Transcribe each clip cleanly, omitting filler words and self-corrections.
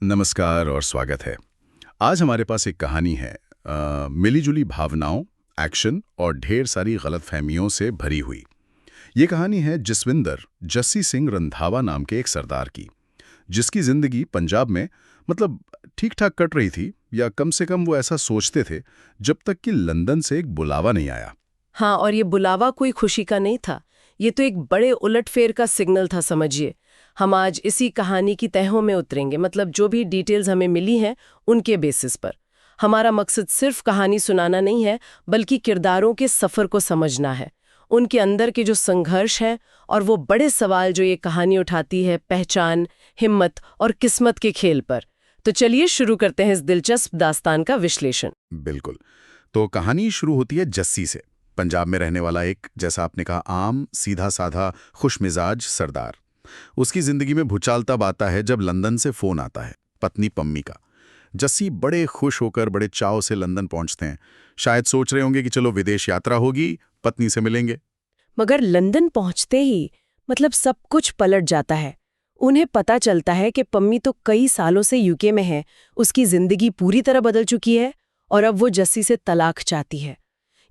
नमस्कार और स्वागत है। आज हमारे पास एक कहानी है मिलीजुली भावनाओं, एक्शन और ढेर सारी गलतफहमियों से भरी हुई। ये कहानी है जसविंदर जस्सी सिंह रंधावा नाम के एक सरदार की, जिसकी जिंदगी पंजाब में मतलब ठीक ठाक कट रही थी, या कम से कम वो ऐसा सोचते थे, जब तक कि लंदन से एक बुलावा नहीं आया। हाँ, और ये बुलावा कोई खुशी का नहीं था। ये तो एक बड़े उलटफेर का सिग्नल था, समझिए। हम आज इसी कहानी की तहों में उतरेंगे, मतलब जो भी डिटेल्स हमें मिली हैं उनके बेसिस पर। हमारा मकसद सिर्फ कहानी सुनाना नहीं है, बल्कि किरदारों के सफ़र को समझना है, उनके अंदर के जो संघर्ष हैं और वो बड़े सवाल जो ये कहानी उठाती है, पहचान, हिम्मत और किस्मत के खेल पर। तो चलिए शुरू करते हैं इस दिलचस्प दास्तान का विश्लेषण। बिल्कुल। तो कहानी शुरू होती है जस्सी से, पंजाब में रहने वाला एक, जैसा आपने कहा, आम सीधा साधा खुशमिजाज सरदार। उसकी जिंदगी में भूचाल तब आता है जब लंदन से फोन आता है पत्नी पम्मी का। जस्सी बड़े खुश होकर बड़े चाव से लंदन पहुंचते हैं। शायद सोच रहे होंगे कि चलो विदेश यात्रा होगी, पत्नी से मिलेंगे। मगर लंदन पहुंचते ही मतलब सब कुछ पलट जाता है। उन्हें पता चलता है कि पम्मी तो कई सालों से यूके में है, उसकी जिंदगी पूरी तरह बदल चुकी है और अब वो जस्सी से तलाक चाहती है।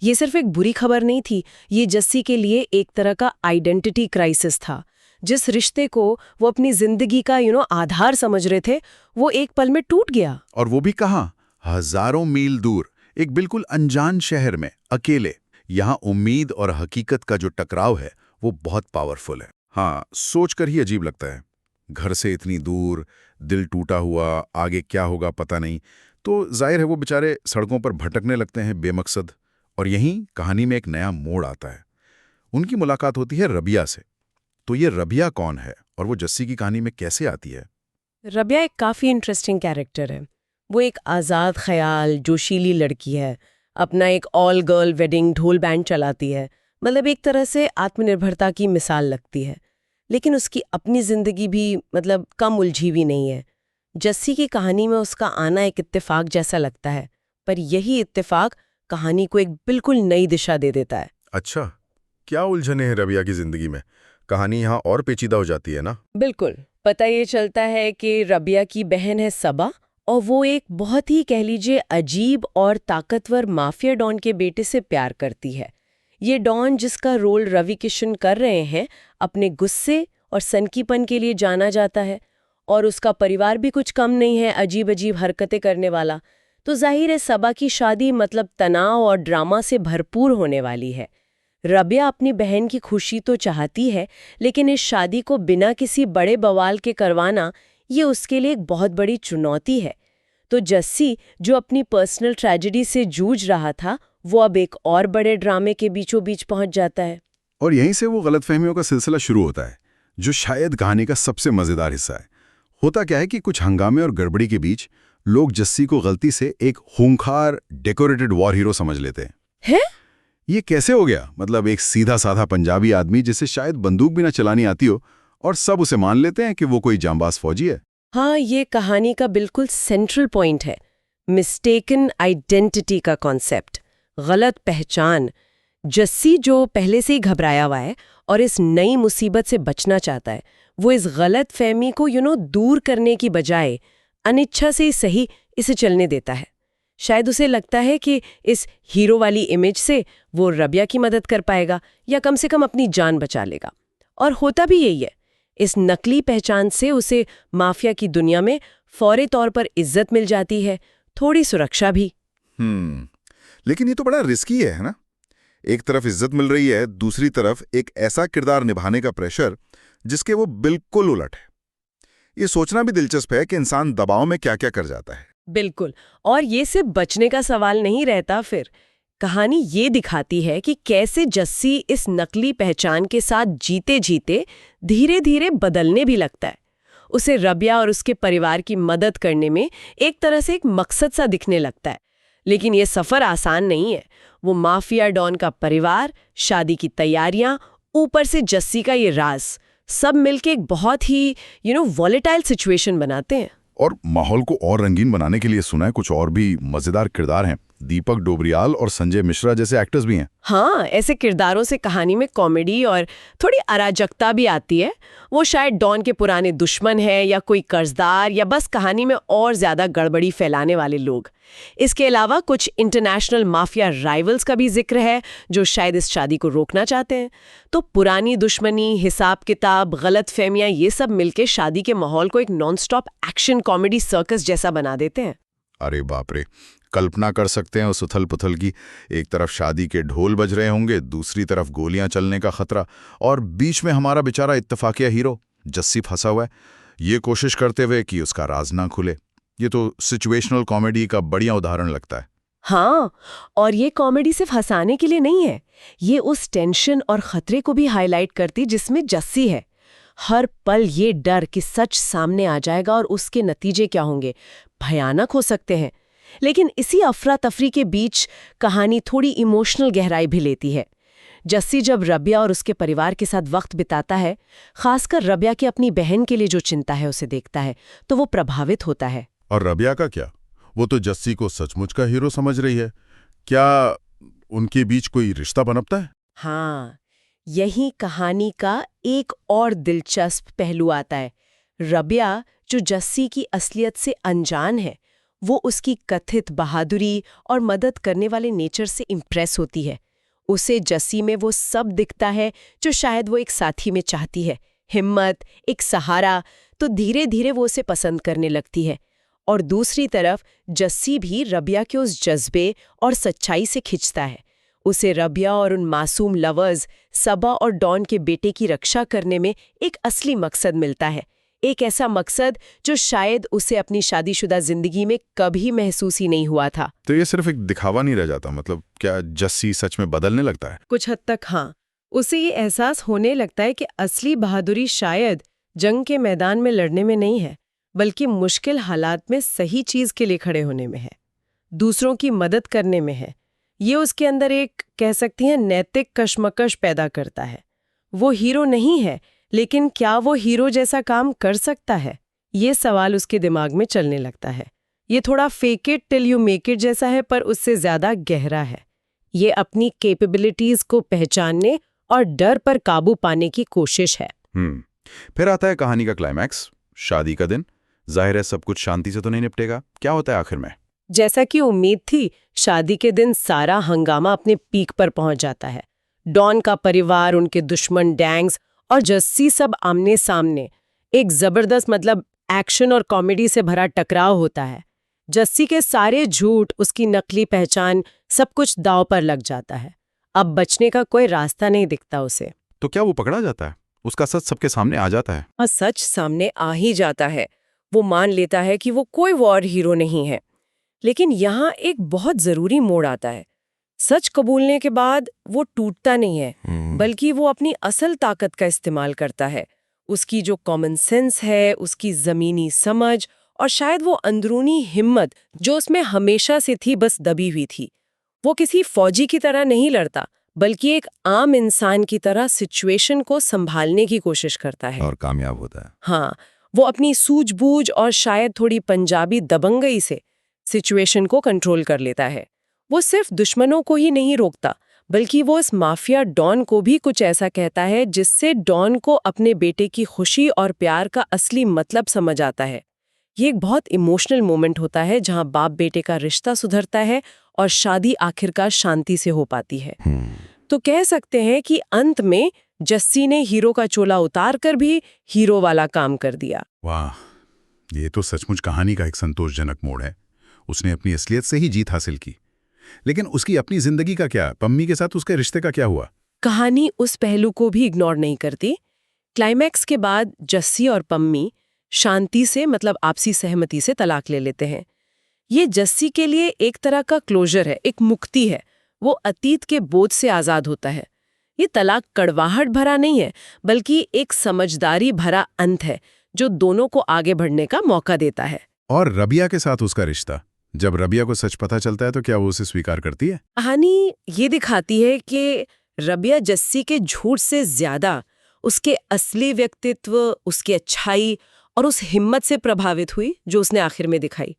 ये सिर्फ एक बुरी खबर नहीं थी, ये जस्सी के लिए एक तरह का आइडेंटिटी क्राइसिस था। जिस रिश्ते को वो अपनी जिंदगी का आधार समझ रहे थे, वो एक पल में टूट गया। और वो भी कहाँ, हजारों मील दूर, एक बिल्कुल अनजान शहर में अकेले। यहाँ उम्मीद और हकीकत का जो टकराव है वो बहुत पावरफुल है। हाँ, सोचकर ही अजीब लगता है। घर से इतनी दूर, दिल टूटा हुआ, आगे क्या होगा पता नहीं। तो जाहिर है वो बेचारे सड़कों पर भटकने लगते हैं बेमकसद। और यहीं कहानी में एक नया मोड़ आता है। उनकी मुलाकात होती है रबिया से। तो ये रबिया कौन है और वो जस्सी की कहानी में कैसे आती है? रबिया एक काफ़ी इंटरेस्टिंग कैरेक्टर है। वो एक आज़ाद ख्याल, जोशीली लड़की है। अपना एक ऑल गर्ल वेडिंग ढोल बैंड चलाती है, मतलब एक तरह से आत्मनिर्भरता की मिसाल लगती है। लेकिन उसकी अपनी ज़िंदगी भी मतलब कम उलझी हुई नहीं है। जस्सी की कहानी में उसका आना एक इत्तेफाक जैसा लगता है, पर यही इत्तेफाक कहानी को एक बिल्कुल नई दिशा दे देता है। अच्छा, क्या उलझने हैं रबिया की जिंदगी में? कहानी यहाँ और पेचीदा हो जाती है ना? बिल्कुल। पता ये चलता है कि रबिया की बहन है सबा, और वो एक बहुत ही कह लीजिए अजीब और ताकतवर माफिया डॉन के बेटे से प्यार करती है। ये डॉन, जिसका रोल रवि किशन कर रहे हैं, अपने गुस्से और सनकीपन के लिए जाना जाता है, और उसका परिवार भी कुछ कम नहीं है, अजीब अजीब हरकतें करने वाला। तो जाहिर है सबा की शादी मतलब तनाव और ड्रामा से भरपूर होने वाली है। रबिया अपनी बहन की खुशी तो चाहती है, लेकिन इस शादी को बिना किसी बड़े बवाल के करवाना ये उसके लिए एक बहुत बड़ी चुनौती है। तो जस्सी, जो अपनी पर्सनल ट्रेजेडी से जूझ रहा था, वो अब एक और बड़े ड्रामे के बीचों बीच पहुंच जाता है। और यहीं से वो गलतफहमियों का सिलसिला शुरू होता है, जो शायद कहानी का सबसे मजेदार हिस्सा है। होता क्या है कि कुछ हंगामे और गड़बड़ी के बीच लोग जस्सी को गलती से एक खूंखार डेकोरेटेड वॉर हीरो समझ लेते हैं। है? ये कैसे हो गया? मतलब एक सीधा साधा पंजाबी आदमी जिसे शायद बंदूक भी ना चलानी आती हो, और सब उसे मान लेते हैं कि वो कोई जांबाज फौजी है। हाँ, ये कहानी का बिल्कुल सेंट्रल पॉइंट है। मिस्टेकन आइडेंटिटी का कॉन्सेप्ट, गलत पहचान। जस्सी, जो पहले से ही घबराया हुआ है और इस नई मुसीबत से बचना चाहता है, वो इस गलत फहमी को दूर करने की बजाय अनिच्छा से ही सही इसे चलने देता है। शायद उसे लगता है कि इस हीरो वाली इमेज से वो रबिया की मदद कर पाएगा, या कम से कम अपनी जान बचा लेगा। और होता भी यही है। इस नकली पहचान से उसे माफिया की दुनिया में फौरी तौर पर इज्जत मिल जाती है, थोड़ी सुरक्षा भी। लेकिन ये तो बड़ा रिस्की है ना? एक तरफ इज्जत मिल रही है, दूसरी तरफ एक ऐसा किरदार निभाने का प्रेशर जिसके वो बिल्कुल उलट है। ये सोचना भी दिलचस्प है कि इंसान दबाव में क्या क्या कर जाता है। बिल्कुल। और ये सिर्फ बचने का सवाल नहीं रहता। फिर कहानी ये दिखाती है कि कैसे जस्सी इस नकली पहचान के साथ जीते जीते धीरे धीरे बदलने भी लगता है। उसे रबिया और उसके परिवार की मदद करने में एक तरह से एक मकसद सा दिखने लगता है। लेकिन ये सफ़र आसान नहीं है। वो माफिया डॉन का परिवार, शादी की तैयारियां, ऊपर से जस्सी का ये राज, सब मिलके एक बहुत ही वॉलेटाइल सिचुएशन बनाते हैं। और माहौल को और रंगीन बनाने के लिए सुना है कुछ और भी मजेदार किरदार हैं। दीपक डोबरियाल और संजय मिश्रा जैसे एक्टर्स भी हैं। हाँ, ऐसे किरदारों से कहानी में कॉमेडी और थोड़ी अराजकता भी आती है। वो शायद डॉन के पुराने दुश्मन हैं या कोई कर्जदार या बस कहानी में और ज्यादा गड़बड़ी फैलाने वाले लोग। इसके अलावा कुछ इंटरनेशनल माफिया राइवल्स का भी जिक्र है जो शायद इस शादी को रोकना चाहते हैं। तो पुरानी दुश्मनी, हिसाब किताब, गलतफहमियां, ये सब मिलके शादी के माहौल को एक नॉन-स्टॉप एक्शन कॉमेडी सर्कस जैसा बना देते हैं। अरे बाप रे, कल्पना कर सकते हैं उस उथल पुथल की। एक तरफ शादी के ढोल बज रहे होंगे, दूसरी तरफ गोलियां चलने का खतरा, और बीच में हमारा बेचारा इत्तफाकिया हीरो जस्सी फंसा हुआ है, ये कोशिश करते हुए कि उसका राज ना खुले। ये तो सिचुएशनल कॉमेडी का बढ़िया उदाहरण लगता है। हाँ, और ये कॉमेडी सिर्फ हंसाने के लिए नहीं है, ये उस टेंशन और खतरे को भी हाईलाइट करती जिसमें जस्सी है। हर पल ये डर कि सच सामने आ जाएगा और उसके नतीजे क्या होंगे, भयानक हो सकते हैं। लेकिन इसी अफरा तफरी के बीच कहानी थोड़ी इमोशनल गहराई भी लेती है। जस्सी जब रबिया और उसके परिवार के साथ वक्त बिताता है, खासकर रबिया की अपनी बहन के लिए जो चिंता है उसे देखता है, तो वो प्रभावित होता है। और रबिया का क्या? वो तो जस्सी को सचमुच का हीरो समझ रही है। क्या उनके बीच कोई रिश्ता पनपता है? हाँ, यही कहानी का एक और दिलचस्प पहलू आता है। रबिया, जो जस्सी की असलियत से अनजान है, वो उसकी कथित बहादुरी और मदद करने वाले नेचर से इम्प्रेस होती है। उसे जस्सी में वो सब दिखता है जो शायद वो एक साथी में चाहती है, हिम्मत, एक सहारा। तो धीरे धीरे वो उसे पसंद करने लगती है। और दूसरी तरफ जस्सी भी रबिया के उस जज्बे और सच्चाई से खिंचता है। उसे रबिया और उन मासूम लवर्स सबा और डॉन के बेटे की रक्षा करने में एक असली मकसद मिलता है, एक ऐसा मकसद जो शायद उसे अपनी शादीशुदा जिंदगी में कभी महसूस ही नहीं हुआ था। तो ये सिर्फ एक दिखावा नहीं रह जाता? मतलब क्या जस्सी सच में बदलने लगता है? कुछ हद तक हाँ। उसे ये एहसास होने लगता है कि असली बहादुरी शायद जंग के मैदान में लड़ने में नहीं है, बल्कि मुश्किल हालात में सही चीज के लिए खड़े होने में है, दूसरों की मदद करने में है। ये उसके अंदर एक, कह सकती हैं, नैतिक कशमकश पैदा करता है। वो हीरो नहीं है, लेकिन क्या वो हीरो जैसा काम कर सकता है, ये सवाल उसके दिमाग में चलने लगता है। ये थोड़ा fake it till you make it जैसा है, पर उससे ज्यादा गहरा है। ये अपनी कैपेबिलिटीज को पहचानने और डर पर काबू पाने की कोशिश है। फिर आता है कहानी का क्लाइमैक्स, शादी का दिन। जाहिर है सब कुछ शांति से तो नहीं निपटेगा। क्या होता है आखिर में? जैसा कि उम्मीद थी, शादी के दिन सारा हंगामा अपने पीक पर पहुंच जाता है। डॉन का परिवार, उनके दुश्मन डैंग्स और जस्सी सब आमने सामने। एक जबरदस्त, मतलब एक्शन और कॉमेडी से भरा टकराव होता है। जस्सी के सारे झूठ, उसकी नकली पहचान, सब कुछ दांव पर लग जाता है। अब बचने का कोई रास्ता नहीं दिखता उसे। तो क्या वो पकड़ा जाता है? उसका सच सबके सामने आ जाता है? और सच सामने आ ही जाता है। वो मान लेता है कि वो कोई वॉर हीरो नहीं है। लेकिन यहाँ एक बहुत जरूरी मोड़ आता है। सच कबूलने के बाद वो टूटता नहीं है, बल्कि वो अपनी असल ताकत का इस्तेमाल करता है। उसकी जो कॉमन सेंस है, उसकी जमीनी समझ और शायद वो अंदरूनी हिम्मत जो उसमें हमेशा से थी, बस दबी हुई थी। वो किसी फौजी की तरह नहीं लड़ता, बल्कि एक आम इंसान की तरह सिचुएशन को संभालने की कोशिश करता है। और कामयाब होता है। हाँ, वो अपनी सूझबूझ और शायद थोड़ी पंजाबी दबंगई से सिचुएशन को कंट्रोल कर लेता है। वो सिर्फ दुश्मनों को ही नहीं रोकता, बल्कि वो इस माफिया डॉन को भी कुछ ऐसा कहता है जिससे डॉन को अपने बेटे की खुशी और प्यार का असली मतलब समझ आता है। ये एक बहुत इमोशनल मोमेंट होता है जहां बाप बेटे का रिश्ता सुधरता है और शादी आखिरकार शांति से हो पाती है। तो कह सकते हैं कि अंत में जस्सी ने हीरो का चोला उतार कर भी हीरो वाला काम कर दिया। वाह, ये तो सचमुच कहानी का एक संतोषजनक मोड़ है। उसने अपनी असलियत से ही जीत हासिल की। लेकिन उसकी अपनी जिंदगी का क्या? पम्मी के साथ उसके रिश्ते का क्या हुआ? कहानी उस पहलू को भी इग्नोर नहीं करती। क्लाइमैक्स के बाद जस्सी और पम्मी शांति से, मतलब आपसी सहमति से तलाक ले लेते हैं। ये जस्सी के लिए एक तरह का क्लोजर है, एक मुक्ति है। वो अतीत के बोझ से आजाद होता है। ये तलाक कड़वाहट भरा नहीं है, बल्कि एक समझदारी भरा अंत है जो दोनों को आगे बढ़ने का मौका देता है। और रबिया के साथ उसका रिश्ता, जब रबिया को सच पता चलता है तो क्या वो उसे स्वीकार करती है? कहानी ये दिखाती है कि रबिया जस्सी के झूठ से ज्यादा उसके असली व्यक्तित्व, उसकी अच्छाई और उस हिम्मत से प्रभावित हुई जो उसने आखिर में दिखाई।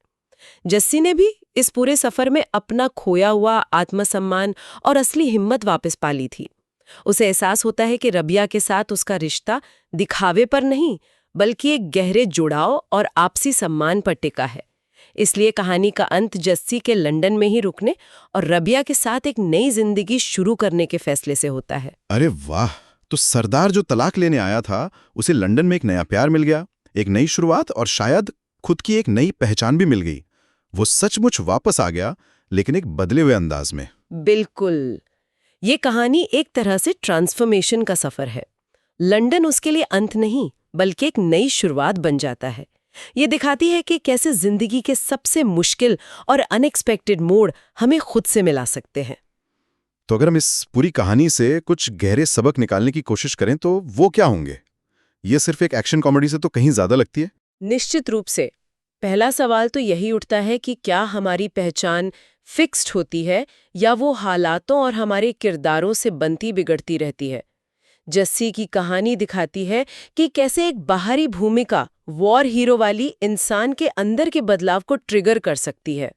जस्सी ने भी इस पूरे सफर में अपना खोया हुआ आत्मसम्मान और असली हिम्मत वापस पा ली थी। उसे एहसास होता है कि रबिया के साथ उसका रिश्ता दिखावे पर नहीं, बल्कि एक गहरे जुड़ाव और आपसी सम्मान पर टिका है। इसलिए कहानी का अंत जस्सी के लंदन में ही रुकने और रबिया के साथ एक नई जिंदगी शुरू करने के फैसले से होता है। अरे वाह! तो सरदार जो तलाक लेने आया था, उसे लंदन में एक नया प्यार मिल गया, एक नई शुरुआत और शायद खुद की एक नई पहचान भी मिल गई। वो सचमुच वापस आ गया, लेकिन एक बदले हुए अंदाज में। बिल्कुल। ये कहानी एक तरह से ट्रांसफॉर्मेशन का सफर है। लंदन उसके लिए अंत नहीं, बल्कि एक नई शुरुआत बन जाता है। ये दिखाती है कि कैसे जिंदगी के सबसे मुश्किल और अनएक्सपेक्टेड मोड़ हमें खुद से मिला सकते हैं। तो अगर हम इस पूरी कहानी से कुछ गहरे सबक निकालने की कोशिश करें तो वो क्या होंगे? ये सिर्फ एक एक्शन कॉमेडी से तो कहीं ज्यादा लगती है। निश्चित रूप से। पहला सवाल तो यही उठता है कि क्या हमारी पहचान फिक्स्ड होती है या वो हालातों और हमारे किरदारों से बनती बिगड़ती रहती है। जस्सी की कहानी दिखाती है कि कैसे एक बाहरी भूमिका वॉर हीरो वाली इंसान के अंदर के बदलाव को ट्रिगर कर सकती है।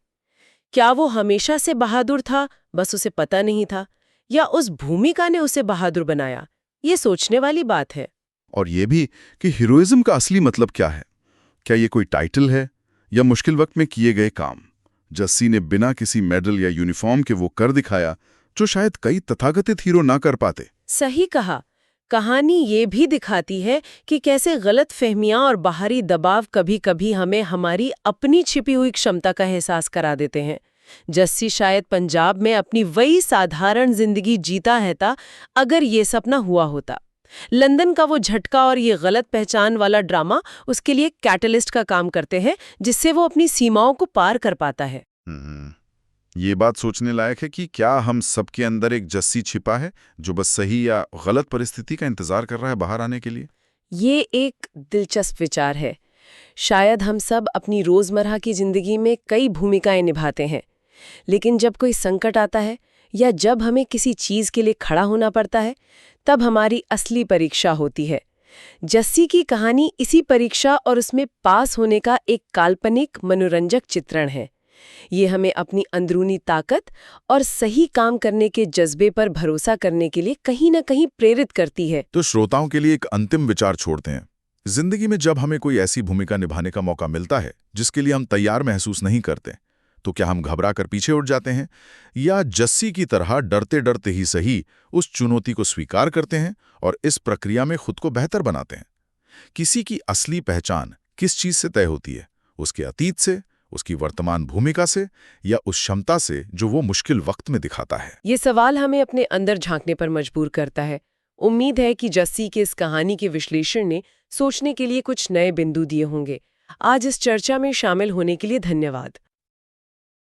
क्या वो हमेशा से बहादुर था, बस उसे पता नहीं था, या उस भूमिका ने उसे बहादुर बनाया? ये सोचने वाली बात है। और ये भी कि हीरोइज्म का असली मतलब क्या है? क्या ये कोई टाइटल है या मुश्किल वक्त में किए गए काम? जस्सी ने बिना किसी मेडल या यूनिफॉर्म के वो कर दिखाया जो शायद कई तथाकथित हीरो ना कर पाते। सही कहा। कहानी ये भी दिखाती है कि कैसे गलत फहमियां और बाहरी दबाव कभी-कभी हमें हमारी अपनी छिपी हुई क्षमता का एहसास करा देते हैं। जस्सी शायद पंजाब में अपनी वही साधारण जिंदगी जीता रहता अगर ये सपना हुआ होता। लंदन का वो झटका और ये गलत पहचान वाला ड्रामा उसके लिए कैटलिस्ट का काम करते हैं, जिससे वो अपनी सीमाओं को पार कर पाता है। ये बात सोचने लायक है कि क्या हम सबके अंदर एक जस्सी छिपा है जो बस सही या गलत परिस्थिति का इंतजार कर रहा है बाहर आने के लिए? ये एक दिलचस्प विचार है। शायद हम सब अपनी रोजमर्रा की जिंदगी में कई भूमिकाएं निभाते हैं, लेकिन जब कोई संकट आता है या जब हमें किसी चीज के लिए खड़ा होना पड़ता है, तब हमारी असली परीक्षा होती है। जस्सी की कहानी इसी परीक्षा और उसमें पास होने का एक काल्पनिक मनोरंजक चित्रण है। ये हमें अपनी अंदरूनी ताकत और सही काम करने के जज्बे पर भरोसा करने के लिए कहीं न कहीं प्रेरित करती है। तो श्रोताओं के लिए एक अंतिम विचार छोड़ते हैं। जिंदगी में जब हमें कोई ऐसी भूमिका निभाने का मौका मिलता है जिसके लिए हम तैयार महसूस नहीं करते, तो क्या हम घबरा कर पीछे उठ जाते हैं या जस्सी की तरह डरते डरते ही सही उस चुनौती को स्वीकार करते हैं और इस प्रक्रिया में खुद को बेहतर बनाते हैं? किसी की असली पहचान किस चीज से तय होती है? उसके अतीत से, उसकी वर्तमान भूमिका से, या उस क्षमता से जो वो मुश्किल वक्त में दिखाता है? ये सवाल हमें अपने अंदर झांकने पर मजबूर करता है। उम्मीद है कि जस्सी के इस कहानी के विश्लेषण ने सोचने के लिए कुछ नए बिंदु दिए होंगे। आज इस चर्चा में शामिल होने के लिए धन्यवाद।